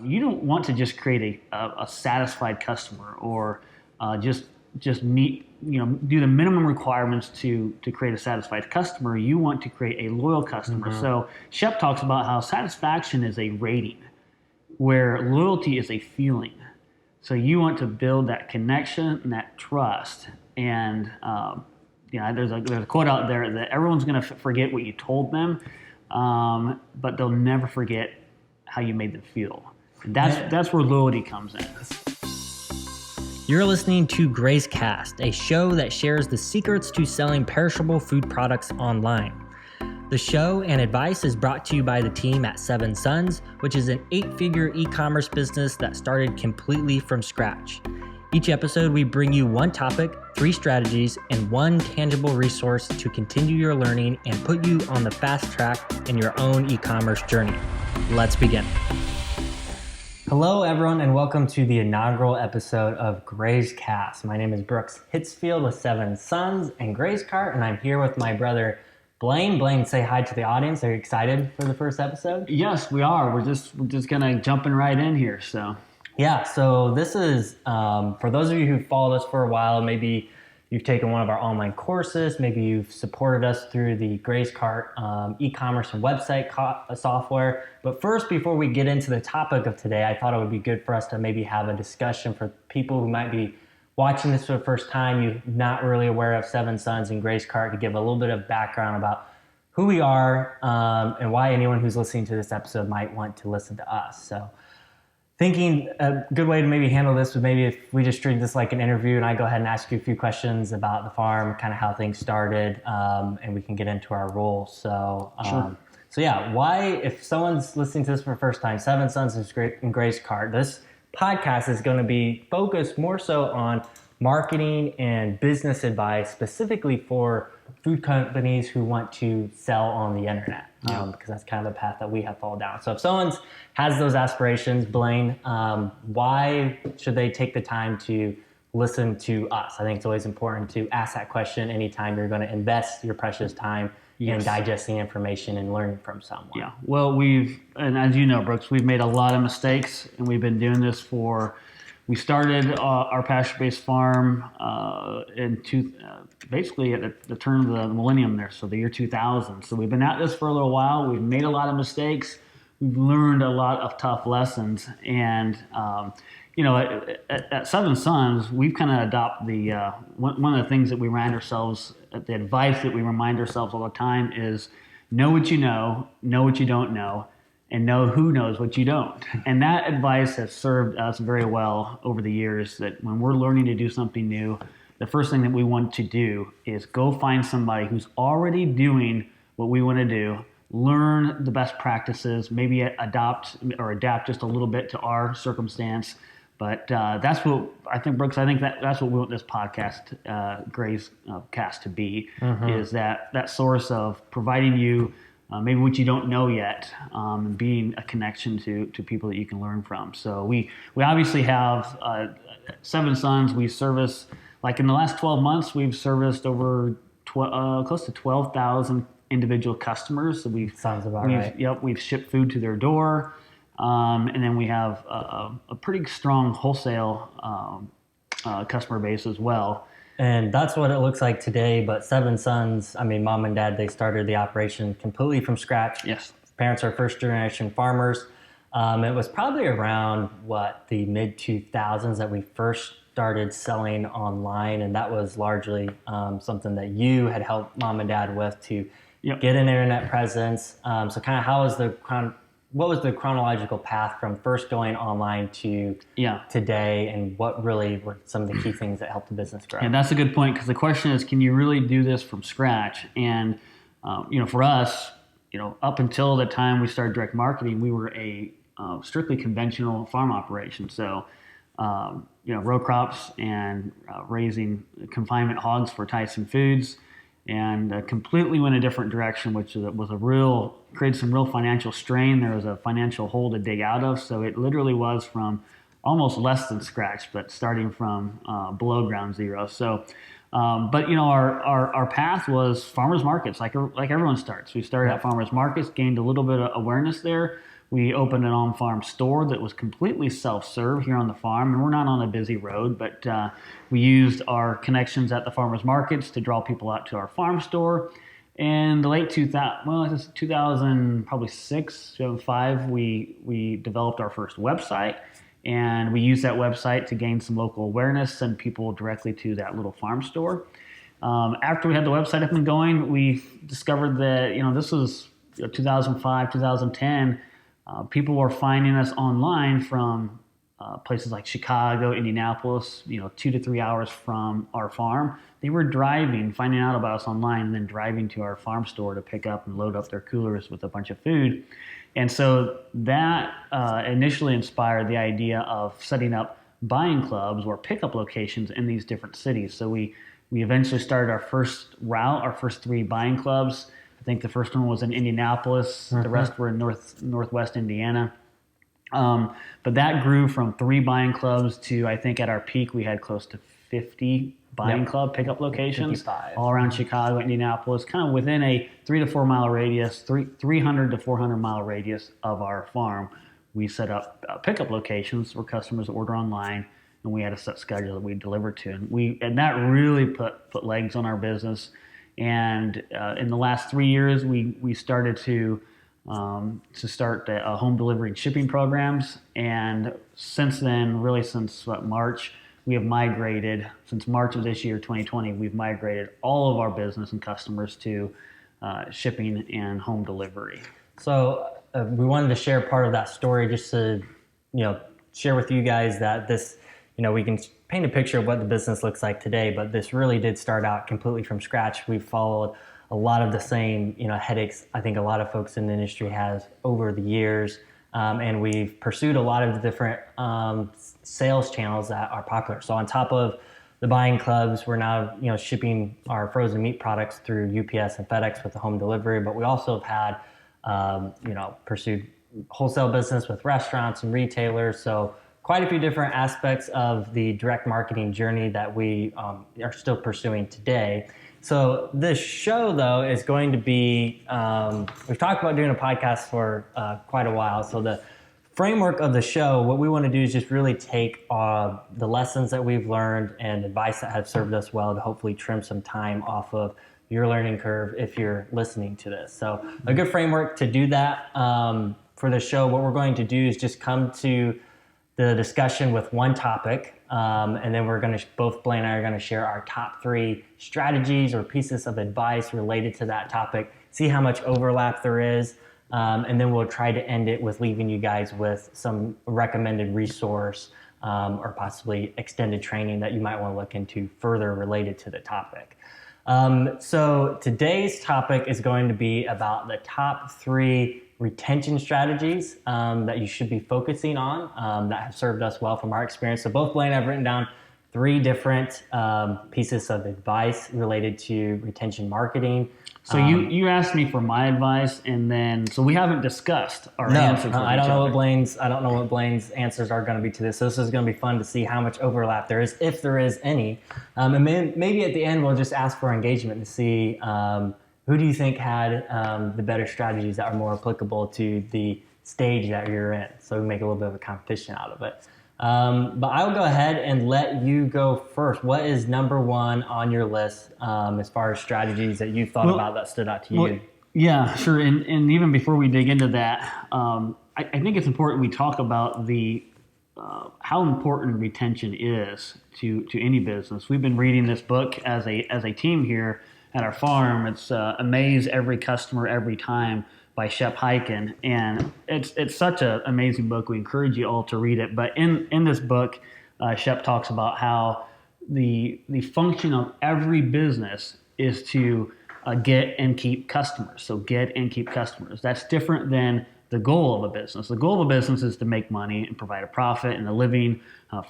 You don't want to just create a satisfied customer or just meet, do the minimum requirements to create a satisfied customer. You want to create a loyal customer. So Shep talks about how satisfaction is a rating, where loyalty is a feeling. So you want to build that connection and that trust. And there's a quote out there that everyone's going to forget what you told them, but they'll never forget how you made them feel. That's where loyalty comes in. You're listening to GrazeCast, a show that shares the secrets to selling perishable food products online. The show and advice is brought to you by the team at Seven Sons, which is an 8-figure e-commerce business that started completely from scratch. Each episode, we bring you one topic, 3 strategies, and one tangible resource to continue your learning and put you on the fast track in your own e-commerce journey. Let's begin. Hello, everyone, and welcome to the inaugural episode of GrazeCast. My name is Brooks Hitsfield with Seven Sons and GrazeCart, and I'm here with my brother Blaine. Blaine, say hi to the audience. Are you excited for the first episode? Yes, we are. We're just kind of jumping right in here. So this is for those of you who've followed us for a while. Maybe you've taken one of our online courses. Maybe you've supported us through the GrazeCart e-commerce and website software. But first, before we get into the topic of today, I thought it would be good for us to maybe have a discussion for people who might be watching this for the first time, you're not really aware of Seven Sons and GrazeCart, to give a little bit of background about who we are and why anyone who's listening to this episode might want to listen to us. So thinking a good way to maybe handle this would maybe if we just treat this like an interview and I go ahead and ask you a few questions about the farm, kind of how things started, and we can get into our role. So, Sure. Why, if someone's listening to this for the first time, Seven Sons and GrazeCart, this podcast is going to be focused more so on marketing and business advice, specifically for food companies who want to sell on the internet, because that's kind of the path that we have fallen down. So if someone has those aspirations, Blaine, why should they take the time to listen to us? I think it's always important to ask that question anytime you're going to invest your precious time in digesting information and learning from someone. Yeah, well, and as you know, Brooks, we've made a lot of mistakes, and we've been doing this we started our pasture-based farm basically at the turn of the millennium there, so the year 2000. So we've been at this for a little while. We've made a lot of mistakes. We've learned a lot of tough lessons, and at Seven Sons, we've kind of adopted one of the things that we remind ourselves, the advice that we remind ourselves all the time is know what you know what you don't know, and know who knows what you don't. And that advice has served us very well over the years, that when we're learning to do something new, the first thing that we want to do is go find somebody who's already doing what we want to do, learn the best practices, maybe adapt just a little bit to our circumstance. But that's what I think, Brooks. I think that's what we want this podcast, GrazeCast, to be, is that source of providing you maybe what you don't know yet, and being a connection to people that you can learn from. So we obviously have Seven Sons. We service, like in the last 12 months, we've serviced over close to 12,000 individual customers. So sounds about right. Yep, we've shipped food to their door. And then we have a pretty strong wholesale customer base as well. And that's what it looks like today. But Seven Sons, mom and dad, they started the operation completely from scratch. Yes. Parents are first-generation farmers. It was probably around, the mid-2000s that we first started selling online. And that was largely something that you had helped mom and dad with to get an internet presence. So kind of what was the chronological path from first going online to today, and what really were some of the key things that helped the business grow? And that's a good point, because the question is, can you really do this from scratch? And for us, up until the time we started direct marketing, we were a strictly conventional farm operation. So row crops and raising confinement hogs for Tyson Foods, and completely went a different direction, which was created some real financial strain. There was a financial hole to dig out of. So it literally was from almost less than scratch, but starting from below ground zero. So, our path was farmers markets, like everyone starts. We started at farmers markets, gained a little bit of awareness there. We opened an on-farm store that was completely self-serve here on the farm, and we're not on a busy road, but we used our connections at the farmers markets to draw people out to our farm store. In the late 2000, well, it was 2000, probably 2005, we developed our first website, and we used that website to gain some local awareness, send people directly to that little farm store. After we had the website up and going, we discovered that, this was 2005, 2010. People were finding us online from places like Chicago, Indianapolis, 2 to 3 hours from our farm. They were driving, finding out about us online, and then driving to our farm store to pick up and load up their coolers with a bunch of food. And so that initially inspired the idea of setting up buying clubs or pickup locations in these different cities. So we eventually started our first route, our first 3 buying clubs. I think the first one was in Indianapolis. The rest were in northwest Indiana. But that grew from 3 buying clubs to, I think at our peak, we had close to 50 buying club pickup locations 55. all around Chicago, Indianapolis, kind of within a 3 to 4 mile radius, 300 to 400 mile radius of our farm. We set up pickup locations where customers order online, and we had a set schedule that we delivered to. And that really put legs on our business. And in the last 3 years, we started to start home delivery and shipping programs. And since then, really since March, we have migrated, since March of this year, 2020, we've migrated all of our business and customers to shipping and home delivery. So we wanted to share part of that story just to, share with you guys that this, we can paint a picture of what the business looks like today, but this really did start out completely from scratch. We've followed a lot of the same, headaches I think a lot of folks in the industry has over the years. And we've pursued a lot of the different sales channels that are popular. So on top of the buying clubs, we're now shipping our frozen meat products through UPS and FedEx with the home delivery. But we also have had pursued wholesale business with restaurants and retailers. So quite a few different aspects of the direct marketing journey that we are still pursuing today. So this show, though, is going to be, we've talked about doing a podcast for quite a while. So the framework of the show, what we want to do is just really take the lessons that we've learned and advice that have served us well to hopefully trim some time off of your learning curve if you're listening to this. So a good framework to do that for the show, what we're going to do is just come to the discussion with one topic. And then we're going to, both Blaine and I are going to share our top 3 strategies or pieces of advice related to that topic, see how much overlap there is. And then we'll try to end it with leaving you guys with some recommended resource or possibly extended training that you might want to look into further related to the topic. So today's topic is going to be about the top 3 retention strategies that you should be focusing on that have served us well from our experience. So both Blaine and I have written down 3 different pieces of advice related to retention marketing. So you asked me for my advice, and then so we haven't discussed our answers. I don't know what Blaine's answers are going to be to this. So this is going to be fun to see how much overlap there is, if there is any. And maybe at the end we'll just ask for engagement to see who do you think had the better strategies that are more applicable to the stage that you're in. So we make a little bit of a competition out of it. But I'll go ahead and let you go first. What is number 1 on your list as far as strategies that you thought about that stood out to you? Yeah, sure. And even before we dig into that, I think it's important we talk about the how important retention is to any business. We've been reading this book as a team here at our farm. It's Amaze Every Customer Every Time by Shep Hyken, and it's such an amazing book. We encourage you all to read it. But in this book, Shep talks about how the function of every business is to get and keep customers. So get and keep customers. That's different than the goal of a business. The goal of a business is to make money and provide a profit and a living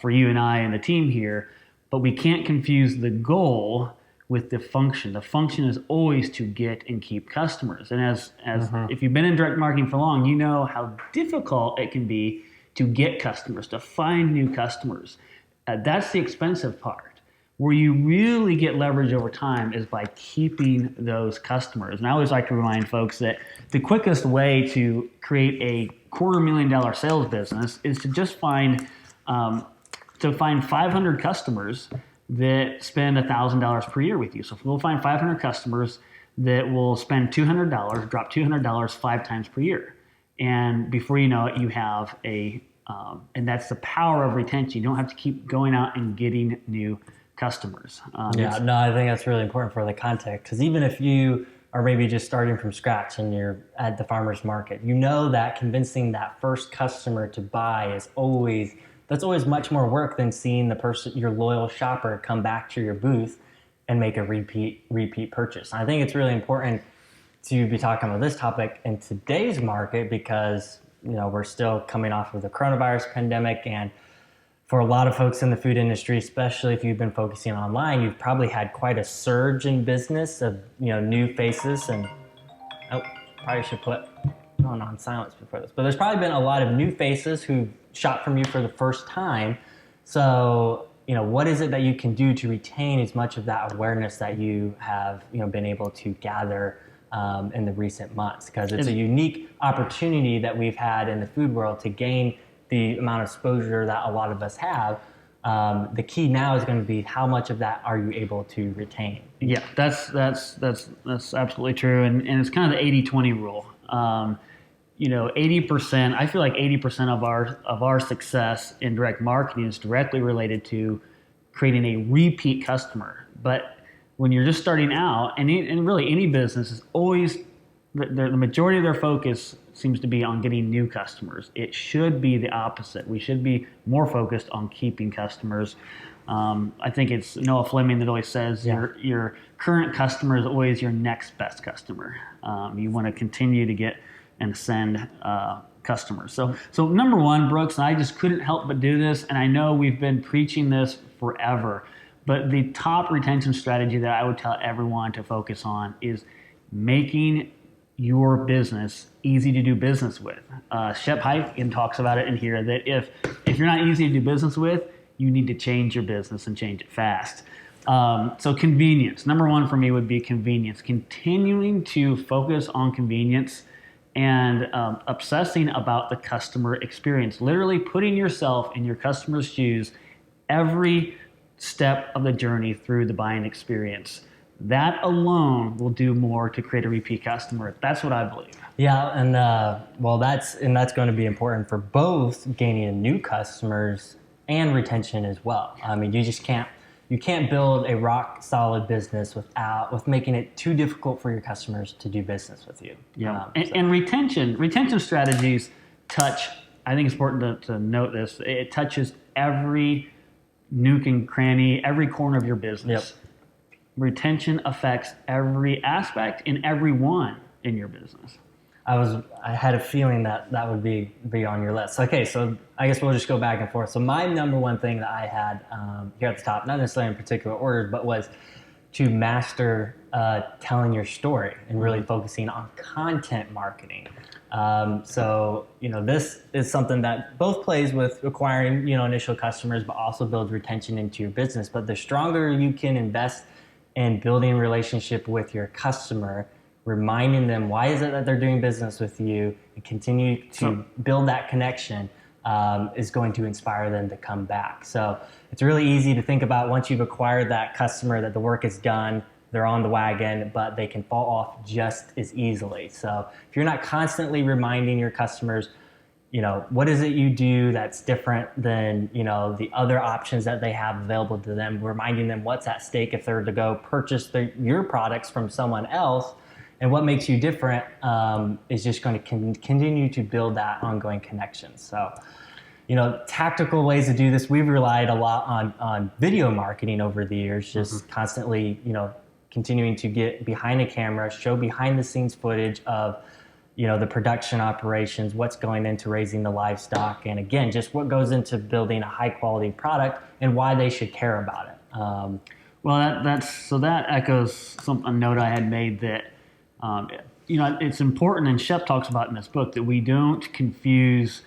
for you and I and the team here. But we can't confuse the goal with the function. The function is always to get and keep customers. And as if you've been in direct marketing for long, you know how difficult it can be to get customers, to find new customers. That's the expensive part. Where you really get leverage over time is by keeping those customers. And I always like to remind folks that the quickest way to create a $250,000 sales business is to just find 500 customers that spend $1,000 per year with you. So if we'll find 500 customers that will spend $200, drop $200 5 times per year, and before you know it, you have and that's the power of retention. You don't have to keep going out and getting new customers. I think that's really important for the context, because even if you are maybe just starting from scratch and you're at the farmer's market, you know that convincing that first customer to buy is always much more work than seeing the person, your loyal shopper, come back to your booth and make a repeat purchase. And I think it's really important to be talking about this topic in today's market because we're still coming off of the coronavirus pandemic, and for a lot of folks in the food industry, especially if you've been focusing online, you've probably had quite a surge in business of new faces. And probably should put on silence before this, but there's probably been a lot of new faces who shop from you for the first time. So what is it that you can do to retain as much of that awareness that you have been able to gather in the recent months? Because it's a unique opportunity that we've had in the food world to gain the amount of exposure that a lot of us have. The key now is going to be how much of that are you able to retain? Yeah, that's absolutely true, and it's kind of the 80-20 rule. 80%. I feel like 80% of our success in direct marketing is directly related to creating a repeat customer. But when you're just starting out, and really any business is always the majority of their focus seems to be on getting new customers. It should be the opposite. We should be more focused on keeping customers. I think it's Noah Fleming that always says your current customer is always your next best customer. You want to continue to get and send customers. So number one, Brooks, and I just couldn't help but do this, and I know we've been preaching this forever, but the top retention strategy that I would tell everyone to focus on is making your business easy to do business with. Shep Hyken talks about it in here that if you're not easy to do business with, you need to change your business and change it fast. So convenience. Number one for me would be convenience. Continuing to focus on convenience and obsessing about the customer experience. Literally putting yourself in your customer's shoes every step of the journey through the buying experience. That alone will do more to create a repeat customer. That's what I believe. Yeah, and that's going to be important for both gaining new customers and retention as well. I mean, you can't build a rock solid business with making it too difficult for your customers to do business with you. Yeah, and retention strategies touch. I think it's important to note this. It touches every nook and cranny, every corner of your business. Yep. Retention affects every aspect and everyone in your business. I had a feeling that would be on your list. Okay, so I guess we'll just go back and forth. So my number one thing that I had here at the top, not necessarily in particular order, but was to master telling your story and really focusing on content marketing. So this is something that both plays with acquiring initial customers, but also builds retention into your business. But the stronger you can invest in building a relationship with your customer, reminding them why is it that they're doing business with you, and continue to build that connection is going to inspire them to come back. So it's really easy to think about once you've acquired that customer that the work is done, they're on the wagon, but they can fall off just as easily. So if you're not constantly reminding your customers, what is it you do that's different than, the other options that they have available to them, reminding them what's at stake if they're to go purchase your products from someone else, and what makes you different is just going to continue to build that ongoing connection. So, tactical ways to do this, we've relied a lot on video marketing over the years, just constantly, continuing to get behind the camera, show behind the scenes footage of the production operations, what's going into raising the livestock, and again, just what goes into building a high quality product and why they should care about it. That echoes a note I had made that it's important, and Shep talks about in this book, that we don't confuse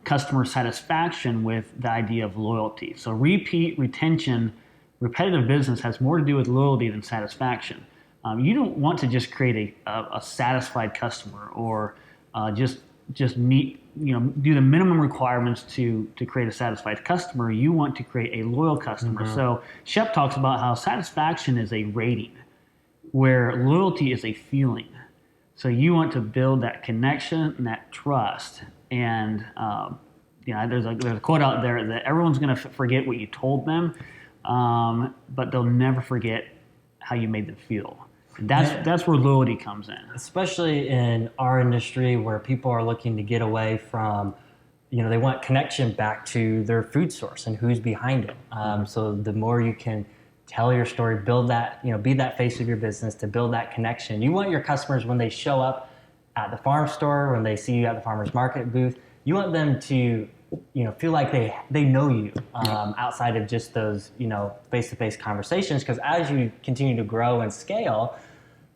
customer satisfaction with the idea of loyalty. So repeat retention repetitive business has more to do with loyalty than satisfaction. You don't want to just create a satisfied customer or just meet, do the minimum requirements to create a satisfied customer. You want to create a loyal customer. So Shep talks about how satisfaction is a rating, where loyalty is a feeling. So you want to build that connection and that trust. And there's a quote out there that everyone's going to forget what you told them, but they'll never forget how you made them feel. That's where loyalty comes in. Especially in our industry where people are looking to get away from, they want connection back to their food source and who's behind it. So the more you can tell your story, build that, be that face of your business to build that connection. You want your customers, when they show up at the farm store, when they see you at the farmer's market booth, you want them to, feel like they know you outside of just those, face-to-face conversations. Because as you continue to grow and scale,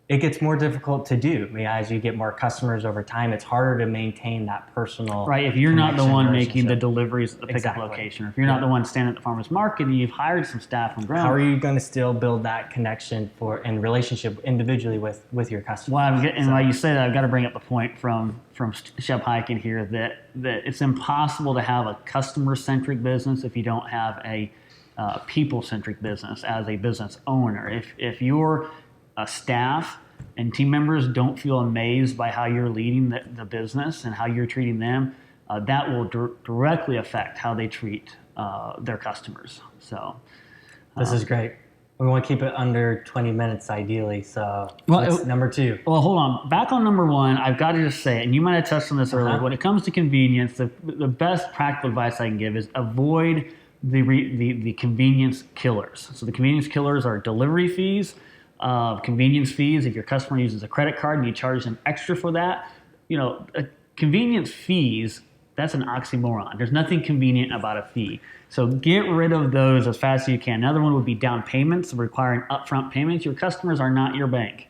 it gets more difficult to do. I mean, as you get more customers over time, it's harder to maintain that personal right. If you're not the one making the deliveries at the pickup location, or if you're not the one standing at the farmer's market and you've hired some staff from ground, how are you going to still build that connection and relationship individually with your customers? Well, while you say that, I've got to bring up the point from Shep Hyken here that it's impossible to have a customer-centric business if you don't have a people-centric business as a business owner. If you're staff and team members don't feel amazed by how you're leading the business and how you're treating them, that will directly affect how they treat their customers. So this is great. We want to keep it under 20 minutes ideally. So what's number 2? Well, hold on. Back on number 1, I've got to just say, and you might have touched on this earlier, when it comes to convenience, the best practical advice I can give is avoid the convenience killers. So the convenience killers are delivery fees, convenience fees. If your customer uses a credit card and you charge them extra for that, convenience fees, that's an oxymoron. There's nothing convenient about a fee. So get rid of those as fast as you can. Another one would be down payments, requiring upfront payments. Your customers are not your bank.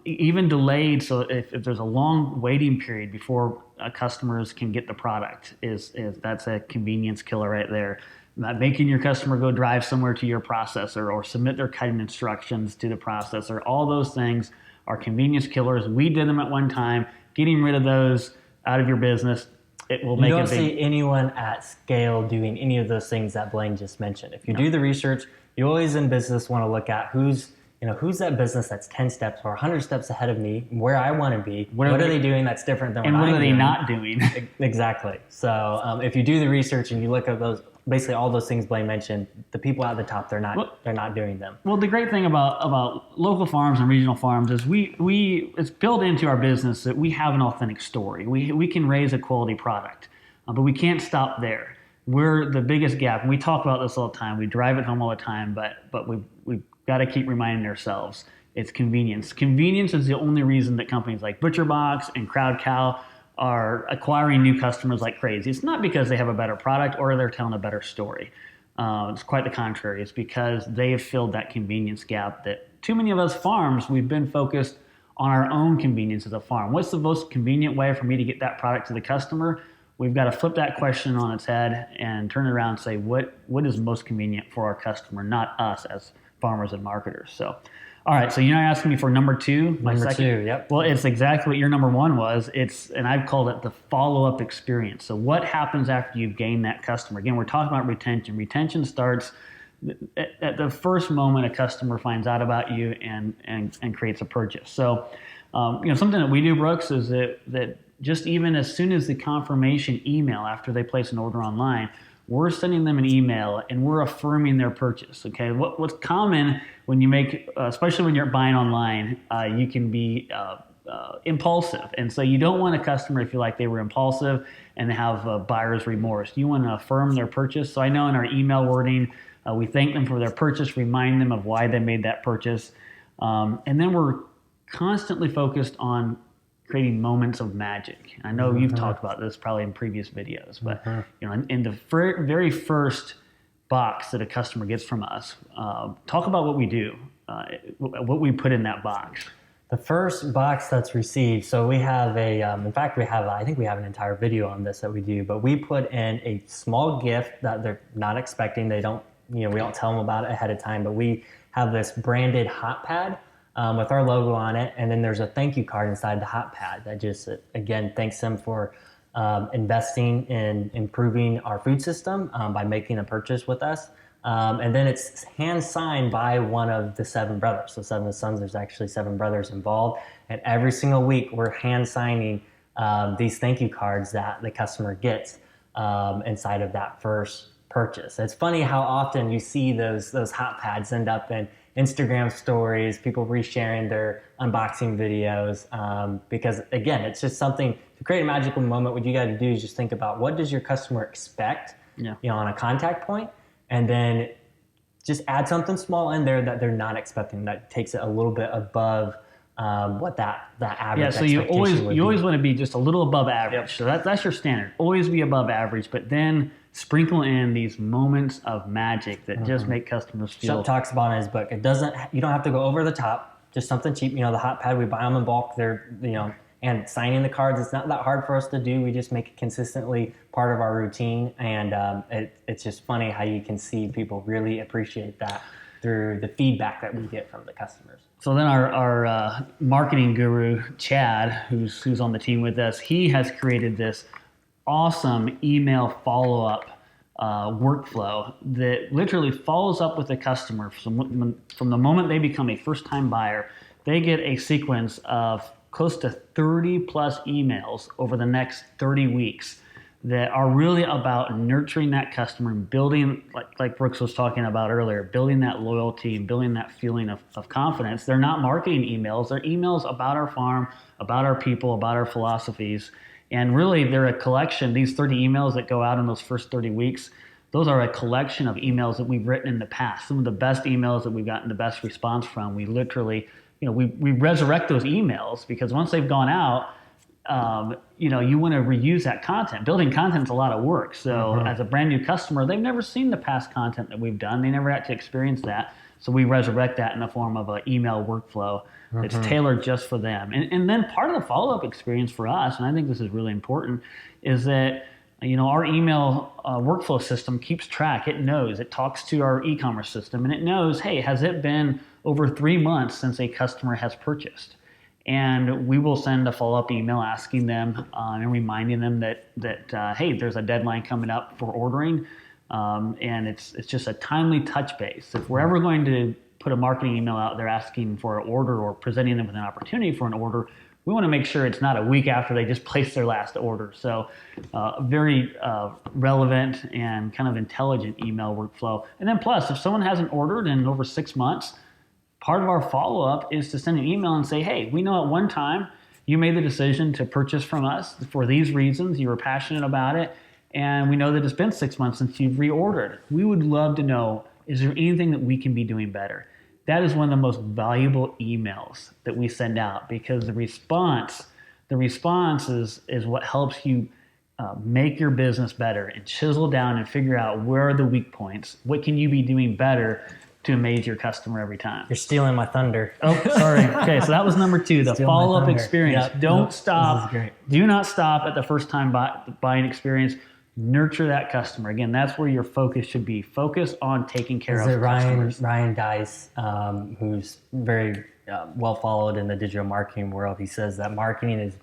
Even delayed, so if there's a long waiting period before customers can get the product, that's a convenience killer right there. Not making your customer go drive somewhere to your processor or submit their cutting instructions to the processor. All those things are convenience killers. We did them at one time. Getting rid of those out of your business, it will make a big... You don't see anyone at scale doing any of those things that Blaine just mentioned. If you do the research, you always in business want to look at who's that business that's 10 steps or 100 steps ahead of me, where I want to be. What are they doing that's different than what I'm doing? And what are they not doing? Exactly. So if you do the research and you look at those, basically all those things Blaine mentioned, the people at the top, they're not doing them. Well, the great thing about local farms and regional farms is it's built into our business that we have an authentic story. We can raise a quality product, but we can't stop there. We're the biggest gap, and we talk about this all the time. We drive it home all the time, but we've got to keep reminding ourselves it's convenience. Convenience is the only reason that companies like ButcherBox and Crowd Cow are acquiring new customers like crazy. It's not because they have a better product or they're telling a better story. It's quite the contrary. It's because they have filled that convenience gap that too many of us farms, we've been focused on our own convenience as a farm. What's the most convenient way for me to get that product to the customer? We've got to flip that question on its head and turn it around and say, what is most convenient for our customer, not us as farmers and marketers. So, all right. So you're asking me for number 2. Number 2, yep. Well, it's exactly what your number 1 was. And I've called it the follow-up experience. So what happens after you've gained that customer? Again, we're talking about retention. Retention starts at the first moment a customer finds out about you and creates a purchase. So, something that we do, Brooks, is that just even as soon as the confirmation email after they place an order online, we're sending them an email and we're affirming their purchase. Okay, what's common when you make, especially when you're buying online, you can be impulsive, and so you don't want a customer to feel like they were impulsive and have buyer's remorse. You want to affirm their purchase. So I know in our email wording, we thank them for their purchase, remind them of why they made that purchase, and then we're constantly focused on creating moments of magic. I know you've talked about this probably in previous videos, but in the very first box that a customer gets from us, talk about what we do, what we put in that box. The first box that's received, so we have I think we have an entire video on this that we do, but we put in a small gift that they're not expecting. They don't we don't tell them about it ahead of time, but we have this branded hot pad with our logo on it. And then there's a thank you card inside the hot pad that just, again, thanks them for investing in improving our food system by making a purchase with us. And then it's hand signed by one of the 7 brothers. So 7 sons, there's actually 7 brothers involved. And every single week we're hand signing these thank you cards that the customer gets inside of that first purchase. It's funny how often you see those hot pads end up in Instagram stories, people resharing their unboxing videos, because again, it's just something to create a magical moment. What you got to do is just think about, what does your customer expect, on a contact point, and then just add something small in there that they're not expecting, that takes it a little bit above what that average. So you always want to be just a little above average. So that's your standard. Always be above average, but then sprinkle in these moments of magic that just make customers feel. Shep talks about in his book. You don't have to go over the top. Just something cheap. The hot pad, we buy them in bulk. They're and signing the cards, it's not that hard for us to do. We just make it consistently part of our routine, and it's just funny how you can see people really appreciate that through the feedback that we get from the customers. So then our marketing guru, Chad, who's on the team with us, he has created this awesome email follow-up workflow that literally follows up with the customer from the moment they become a first-time buyer. They get a sequence of close to 30 plus emails over the next 30 weeks that are really about nurturing that customer and building, like Brooks was talking about earlier, building that loyalty and building that feeling of confidence. They're not marketing emails. They're emails about our farm, about our people, about our philosophies. And really, they're a collection. These 30 emails that go out in those first 30 weeks, those are a collection of emails that we've written in the past. Some of the best emails that we've gotten the best response from. We literally, we resurrect those emails, because once they've gone out, you want to reuse that content. Building content is a lot of work. So as a brand new customer, they've never seen the past content that we've done. They never had to experience that. So we resurrect that in the form of an email workflow that's tailored just for them. And then part of the follow-up experience for us, and I think this is really important, is that our email workflow system keeps track. It knows. It talks to our e-commerce system, and it knows, hey, has it been over 3 months since a customer has purchased? And we will send a follow-up email asking them and reminding them that hey, there's a deadline coming up for ordering, and it's just a timely touch base. If we're ever going to put a marketing email out there asking for an order or presenting them with an opportunity for an order, we want to make sure it's not a week after they just placed their last order. So very relevant and kind of intelligent email workflow. And then plus, if someone hasn't ordered in over 6 months, part of our follow-up is to send an email and say, hey, we know at one time you made the decision to purchase from us for these reasons. You were passionate about it. And we know that it's been 6 months since you've reordered. We would love to know, is there anything that we can be doing better? That is one of the most valuable emails that we send out, because the response is what helps you make your business better and chisel down and figure out where are the weak points. What can you be doing better to amaze your customer every time? You're stealing my thunder. Oh, sorry. Okay, so that was number 2, the follow-up experience. Yep. Don't stop. This is great. Do not stop at the first time buying experience. Nurture that customer. Again, that's where your focus should be. Focus on taking care of customers. Ryan Dice, who's very well followed in the digital marketing world, he says that marketing is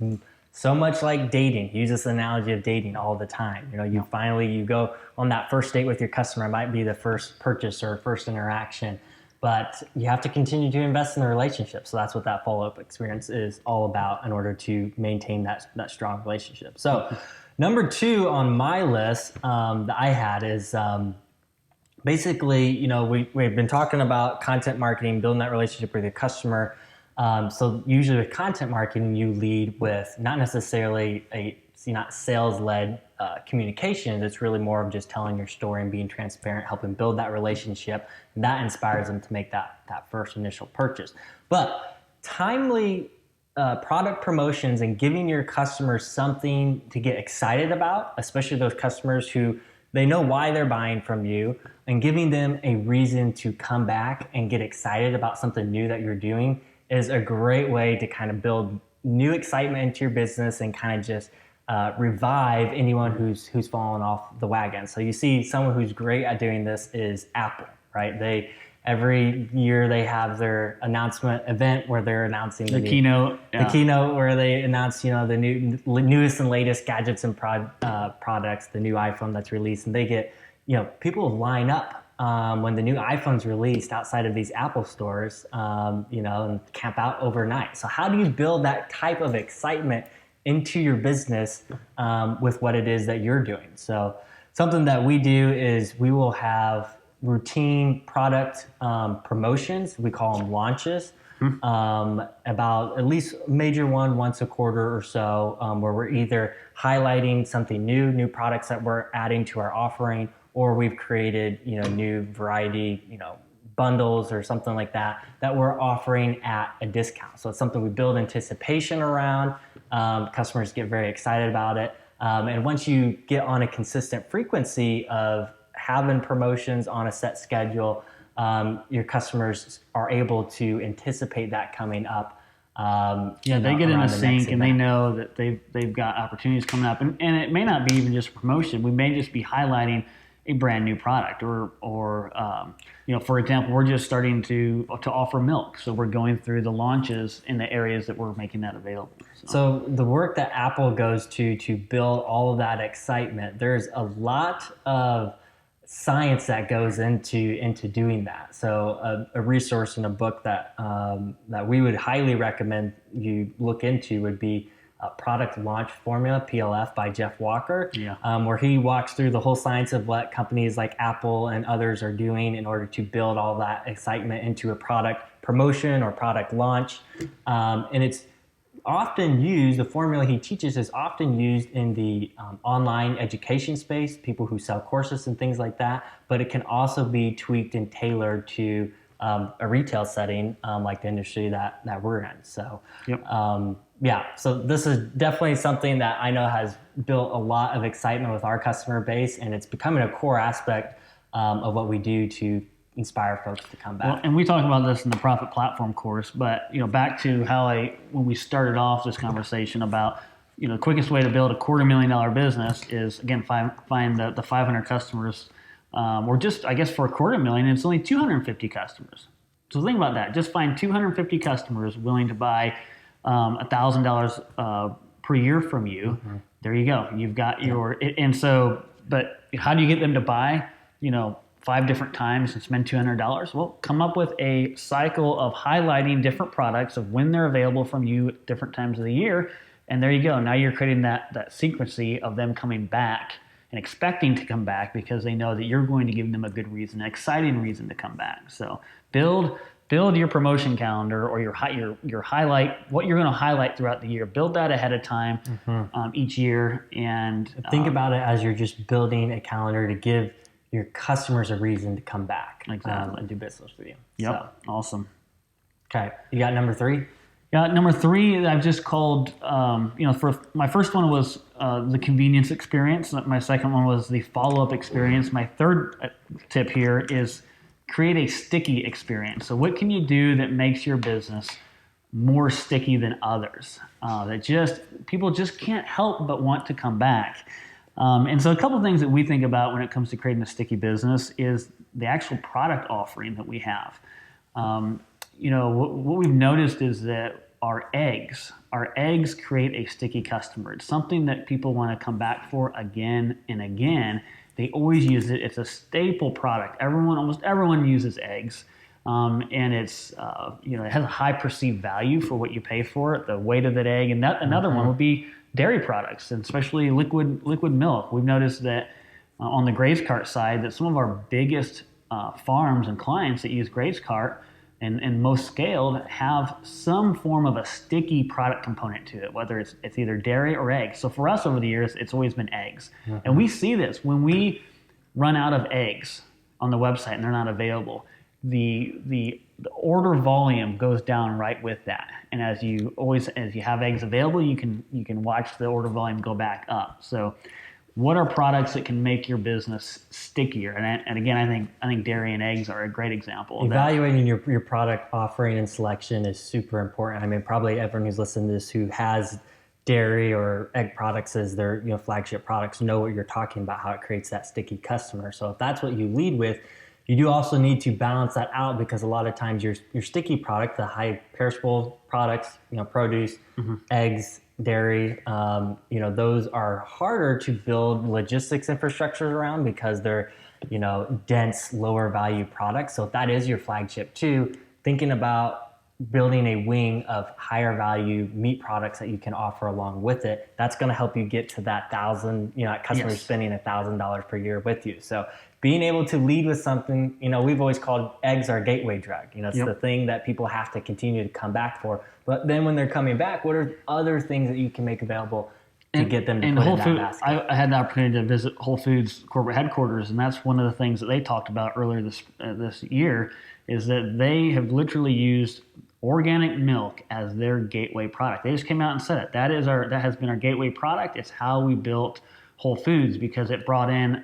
so much like dating. He uses this analogy of dating all the time. You go on that first date with your customer. It might be the first purchase or first interaction, but you have to continue to invest in the relationship. So that's what that follow-up experience is all about in order to maintain that strong relationship. So number 2 on my list that I had is basically, we've been talking about content marketing, building that relationship with your customer. So usually with content marketing, you lead with not necessarily not sales-led communication. It's really more of just telling your story and being transparent, helping build that relationship. And that inspires them to make that first initial purchase. But timely product promotions and giving your customers something to get excited about, especially those customers who they know why they're buying from you, and giving them a reason to come back and get excited about something new that you're doing, is a great way to kind of build new excitement into your business and kind of just revive anyone who's fallen off the wagon. So you see someone who's great at doing this is Apple, right? Every year they have their announcement event where they're announcing the keynote. The keynote where they announce, the newest and latest gadgets and products, the new iPhone that's released, and they get, people line up when the new iPhone's released outside of these Apple stores, and camp out overnight. So how do you build that type of excitement into your business with what it is that you're doing? So something that we do is we will have routine product promotions. We call them launches. About at least major one once a quarter or so, where we're either highlighting something new products that we're adding to our offering, or we've created new variety bundles or something like that we're offering at a discount. So it's something we build anticipation around. Customers get very excited about it, and once you get on a consistent frequency of having promotions on a set schedule, your customers are able to anticipate that coming up. They get in a sync and they know that they've got opportunities coming up, and it may not be even just a promotion. We may just be highlighting a brand new product, or for example, we're just starting to offer milk, so we're going through the launches in the areas that we're making that available. So the work that Apple goes to build all of that excitement, there's a lot of science that goes into doing that. So a resource in a book that we would highly recommend you look into would be Product Launch Formula, PLF, by Jeff Walker, where he walks through the whole science of what companies like Apple and others are doing in order to build all that excitement into a product promotion or product launch. And it's often used, the formula he teaches is often used in the online education space, people who sell courses and things like that, but it can also be tweaked and tailored to a retail setting like the industry that we're in. So, so this is definitely something that I know has built a lot of excitement with our customer base, and it's becoming a core aspect of what we do to inspire folks to come back. Well, and we talk about this in the Profit Platform course, but back to how when we started off this conversation about the quickest way to build a $250,000 business is, again, find the 500 customers, or just, I guess, for $250,000 it's only 250 customers. So think about that. Just find 250 customers willing to buy $1,000 per year from you. There you go. You've got your, and so, but how do you get them to buy 5 different times and spend $200? Well, come up with a cycle of highlighting different products of when they're available from you at different times of the year. And there you go. Now you're creating that sequency of them coming back and expecting to come back because they know that you're going to give them a good reason, an exciting reason to come back. So build your promotion calendar, or your highlight, what you're going to highlight throughout the year. Build that ahead of time each year. And think about it as you're just building a calendar to give your customers a reason to come back and do business with you. Yep. So. Awesome. Okay. You got number 3? Yeah, number 3 I've just called, for my first one was the convenience experience. My second one was the follow-up experience. My third tip here is create a sticky experience. So what can you do that makes your business more sticky than others? People just can't help but want to come back. And so a couple of things that we think about when it comes to creating a sticky business is the actual product offering that we have. What we've noticed is that our eggs create a sticky customer. It's something that people want to come back for again and again. They always use it. It's a staple product. Almost everyone uses eggs. And it's, it has a high perceived value for what you pay for it, the weight of that egg. And another one would be dairy products, and especially liquid milk. We've noticed that on the GrazeCart side, that some of our biggest farms and clients that use GrazeCart and most scaled have some form of a sticky product component to it, whether it's either dairy or eggs. So for us over the years, it's always been eggs. And we see this when we run out of eggs on the website and they're not available. The order volume goes down right with that. And as you have eggs available, you can watch the order volume go back up. So what are products that can make your business stickier? And again, I think dairy and eggs are a great example. Evaluating your product offering and selection is super important. I mean, probably everyone who's listening to this who has dairy or egg products as their flagship products know what you're talking about, how it creates that sticky customer. So if that's what you lead with, you do also need to balance that out, because a lot of times your sticky product, the high perishable products, produce, eggs, dairy, those are harder to build logistics infrastructures around because they're dense, lower value products. So if that is your flagship too, thinking about building a wing of higher value meat products that you can offer along with it, that's going to help you get to that customers spending $1,000 per year with you. So being able to lead with something, we've always called eggs our gateway drug. It's the thing that people have to continue to come back for. But then when they're coming back, what are other things that you can make available to get them to put in that basket? I had the opportunity to visit Whole Foods corporate headquarters, and that's one of the things that they talked about earlier this year, is that they have literally used organic milk as their gateway product. They just came out and said it. That has been our gateway product. It's how we built Whole Foods, because it brought in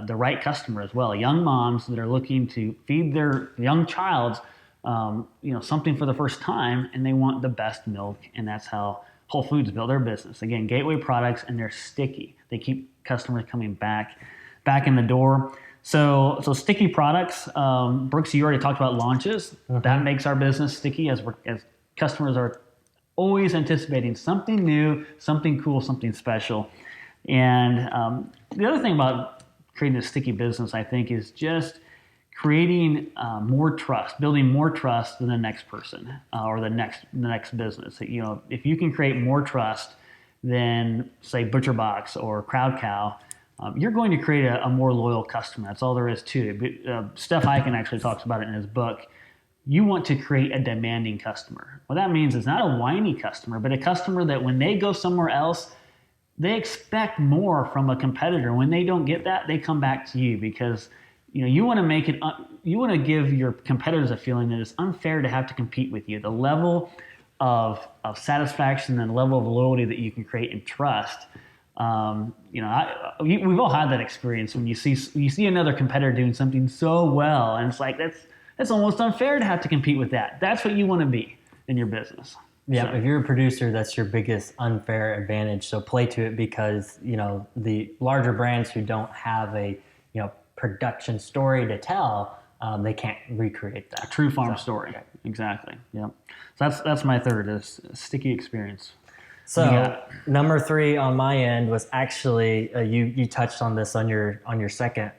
the right customer as well. Young moms that are looking to feed their young child, something for the first time, and they want the best milk, and that's how Whole Foods build their business. Again, gateway products, and they're sticky. They keep customers coming back in the door. So sticky products. Brooks, you already talked about launches. That makes our business sticky, as customers are always anticipating something new, something cool, something special. And the other thing about creating a sticky business, I think, is just creating more trust, building more trust than the next person or the next business. If you can create more trust than, say, ButcherBox or Crowd Cow, you're going to create a more loyal customer. That's all there is to it. Steph Hyken actually talks about it in his book. You want to create a demanding customer. What that means is not a whiny customer, but a customer that when they go somewhere else, they expect more from a competitor. When they don't get that, they come back to you, because you want to you want to give your competitors a feeling that it's unfair to have to compete with you. The level of satisfaction and the level of loyalty that you can create and trust. We've all had that experience when you see another competitor doing something so well, and it's like that's almost unfair to have to compete with that. That's what you want to be in your business. Yeah, so if you're a producer, that's your biggest unfair advantage. So play to it, because the larger brands who don't have a production story to tell, they can't recreate that. A true farm story. Okay. Exactly. Yeah. So that's my third, is sticky experience. So number 3 on my end was actually you touched on this on your second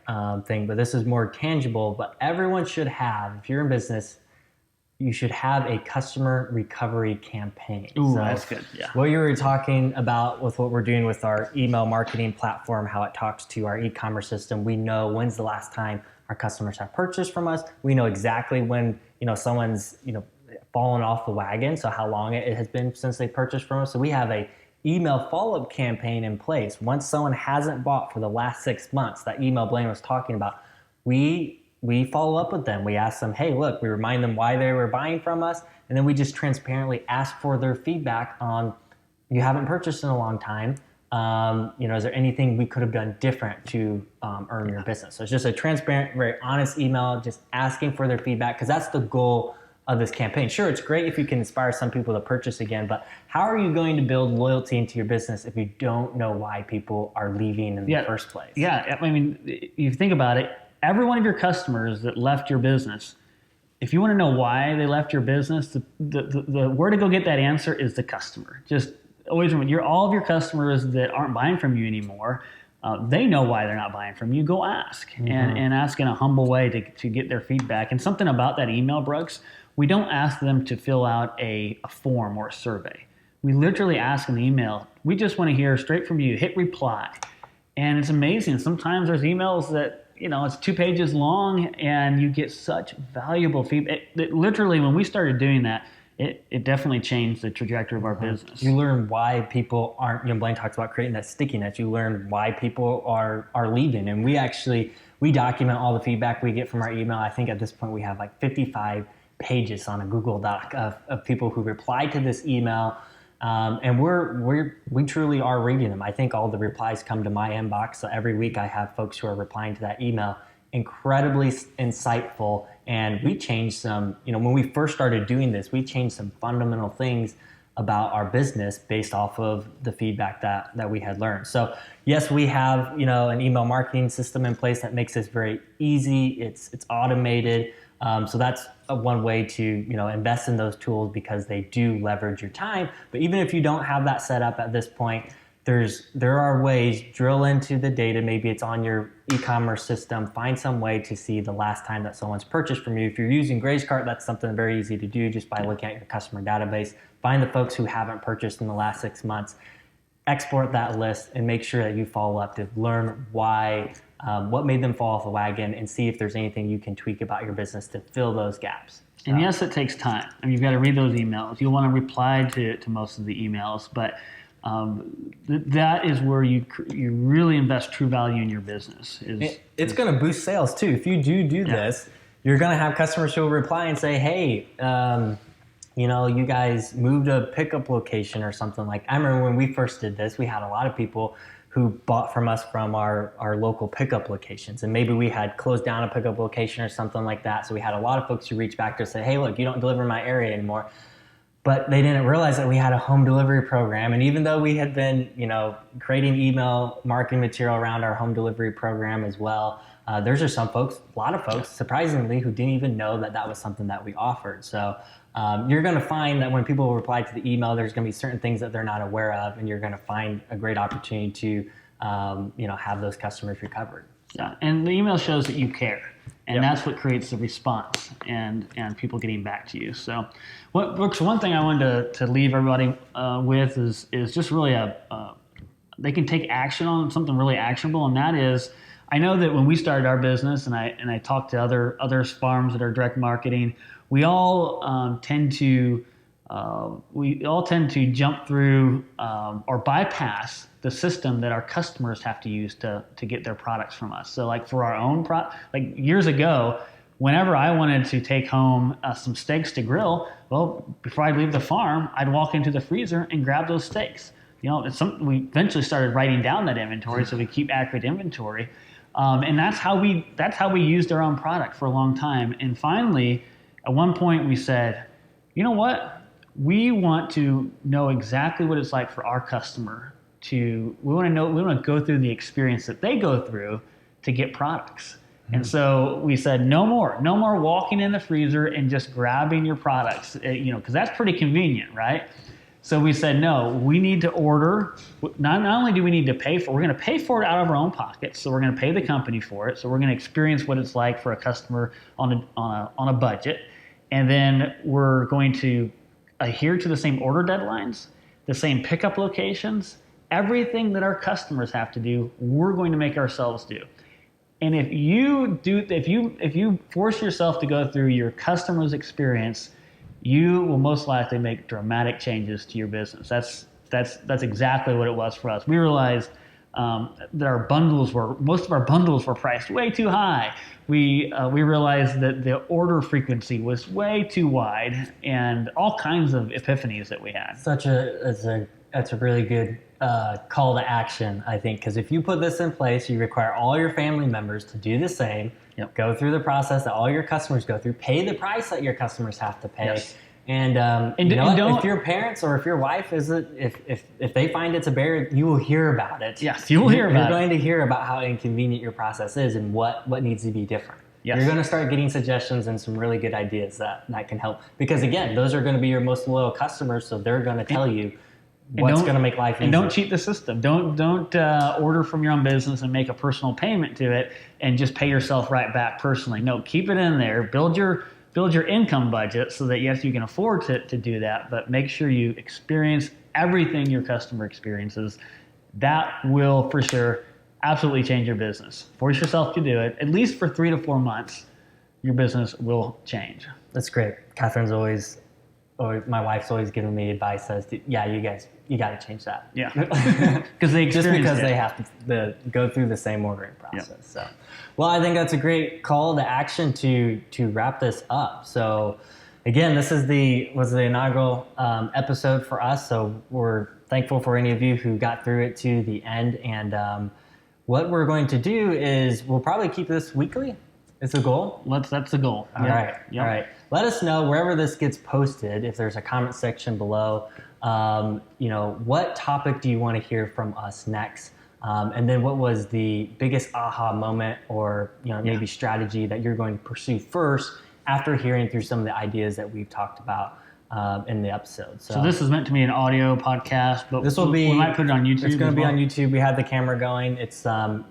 thing, but this is more tangible. But everyone should have, if you're in business, you should have a customer recovery campaign. Ooh, so that's good. Yeah. What you were talking about with what we're doing with our email marketing platform, how it talks to our e-commerce system. We know when's the last time our customers have purchased from us. We know exactly when someone's fallen off the wagon, so how long it has been since they purchased from us. So we have a email follow-up campaign in place. Once someone hasn't bought for the last 6 months, that email Blaine was talking about, we follow up with them. We ask them, hey, look, we remind them why they were buying from us, and then we just transparently ask for their feedback on, you haven't purchased in a long time. Is there anything we could have done different to earn your business? So it's just a transparent, very honest email, just asking for their feedback, because that's the goal of this campaign. Sure, it's great if you can inspire some people to purchase again, but how are you going to build loyalty into your business if you don't know why people are leaving in the first place? Yeah, I mean, you think about it, every one of your customers that left your business, if you want to know why they left your business, the where to go get that answer is the customer. Just always remember, all of your customers that aren't buying from you anymore, they know why they're not buying from you. Go ask, and ask in a humble way to get their feedback. And something about that email, Brooks, we don't ask them to fill out a form or a survey. We literally ask in the email, we just want to hear straight from you, hit reply. And it's amazing. Sometimes there's emails that, it's 2 pages long, and you get such valuable feedback. Literally, when we started doing that, it definitely changed the trajectory of our business. You learn why people aren't, Blaine talks about creating that stickiness. You learn why people are leaving. And we document all the feedback we get from our email. I think at this point we have like 55 pages on a Google Doc of people who replied to this email. And we truly are reading them. I think all the replies come to my inbox. So every week I have folks who are replying to that email. Incredibly insightful. And we changed some, when we first started doing this, we changed some fundamental things about our business based off of the feedback that we had learned. So yes, we have, an email marketing system in place that makes this very easy. It's automated. So that's one way to, invest in those tools because they do leverage your time. But even if you don't have that set up at this point, there are ways. Drill into the data. Maybe it's on your e-commerce system. Find some way to see the last time that someone's purchased from you. If you're using GrazeCart, that's something very easy to do just by looking at your customer database. Find the folks who haven't purchased in the last 6 months. Export that list and make sure that you follow up to learn why, what made them fall off the wagon, and see if there's anything you can tweak about your business to fill those gaps. And yes, it takes time. I mean, you've got to read those emails. You'll want to reply to most of the emails, but that is where you really invest true value in your business. It's going to boost sales too. If you do this, you're going to have customers who will reply and say, hey, you guys moved a pickup location or something like. I remember when we first did this, we had a lot of people who bought from us from our local pickup locations. And maybe we had closed down a pickup location or something like that. So we had a lot of folks who reached back to us and say, hey, look, you don't deliver in my area anymore. But they didn't realize that we had a home delivery program. And even though we had been, creating email marketing material around our home delivery program as well, there's just a lot of folks, surprisingly, who didn't even know that was something that we offered. So you're going to find that when people reply to the email, there's going to be certain things that they're not aware of, and you're going to find a great opportunity to, have those customers recovered. Yeah, and the email shows that you care, and that's what creates the response and people getting back to you. So, one thing I wanted to leave everybody with is just really they can take action on something really actionable, and that is, I know that when we started our business, and I talked to other farms that are direct marketing, we all tend to jump through or bypass the system that our customers have to use to get their products from us. So like for our own like years ago, whenever I wanted to take home some steaks to grill, well, before I'd leave the farm, I'd walk into the freezer and grab those steaks. It's something we eventually started writing down that inventory so we keep accurate inventory. And that's how we used our own product for a long time. And finally, at one point we said, you know what? We want to know exactly what it's like for our customer we want to go through the experience that they go through to get products. Mm-hmm. And so we said, no more walking in the freezer and just grabbing your products, because that's pretty convenient, right? So we said, no, we need to order. Not only do we need to pay for it, we're going to pay for it out of our own pockets. So we're going to pay the company for it. So we're going to experience what it's like for a customer on a budget. And then we're going to adhere to the same order deadlines, the same pickup locations, everything that our customers have to do, we're going to make ourselves do. And if you force yourself to go through your customer's experience, you will most likely make dramatic changes to your business. That's exactly what it was for us. We realized that most of our bundles were priced way too high. We realized that the order frequency was way too wide, and all kinds of epiphanies that we had. That's a really good call to action, I think, because if you put this in place, you require all your family members to do the same. Yep. Go through the process that all your customers go through, pay the price that your customers have to pay. Yes. And if your parents or if your wife if they find it's a barrier, you will hear about it. Yes, you will hear about it. You're going to hear about how inconvenient your process is and what needs to be different. Yes. You're going to start getting suggestions and some really good ideas that can help. Because again, those are going to be your most loyal customers, so they're going to tell you what's going to make life easier. And don't cheat the system. Don't order from your own business and make a personal payment to it and just pay yourself right back personally. No, keep it in there. Build your income budget so that, yes, you can afford to do that, but make sure you experience everything your customer experiences. That will, for sure, absolutely change your business. Force yourself to do it. At least for 3 to 4 months, your business will change. That's great. My wife's always giving me advice as to, you got to change that. Yeah. Because they have to go through the same ordering process. Yep. So, well, I think that's a great call to action to wrap this up. So, again, this was the inaugural episode for us. So we're thankful for any of you who got through it to the end. And what we're going to do is we'll probably keep this weekly. It's the goal? That's the goal. All right. Let us know wherever this gets posted, if there's a comment section below, What topic do you want to hear from us next? And then what was the biggest aha moment or maybe strategy that you're going to pursue first after hearing through some of the ideas that we've talked about in the episode. So this is meant to be an audio podcast, but we might put it on YouTube. It's going to be on YouTube. We have the camera going. It's going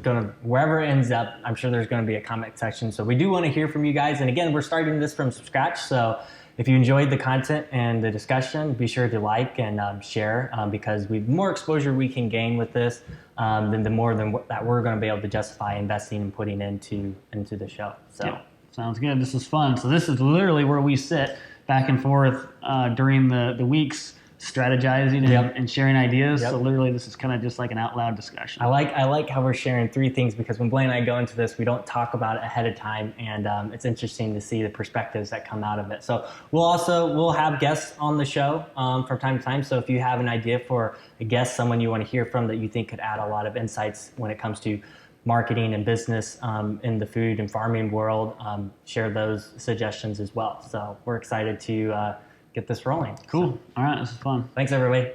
to, wherever it ends up, I'm sure there's going to be a comment section. So we do want to hear from you guys. And again, we're starting this from scratch. So if you enjoyed the content and the discussion, be sure to like and share because the more exposure we can gain with this, then the more that we're going to be able to justify investing and putting into the show. So yeah, sounds good. This is fun. So this is literally where we sit back and forth during the weeks, strategizing and sharing ideas. So literally this is kind of just like an out loud discussion. I like how we're sharing three things because when Blaine and I go into this, we don't talk about it ahead of time, and it's interesting to see the perspectives that come out of it. So we'll have guests on the show from time to time. So if you have an idea for a guest, someone you want to hear from that you think could add a lot of insights when it comes to marketing and business in the food and farming world, share those suggestions as well. So we're excited to get this rolling. Cool. So, all right, this is fun. Thanks, everybody.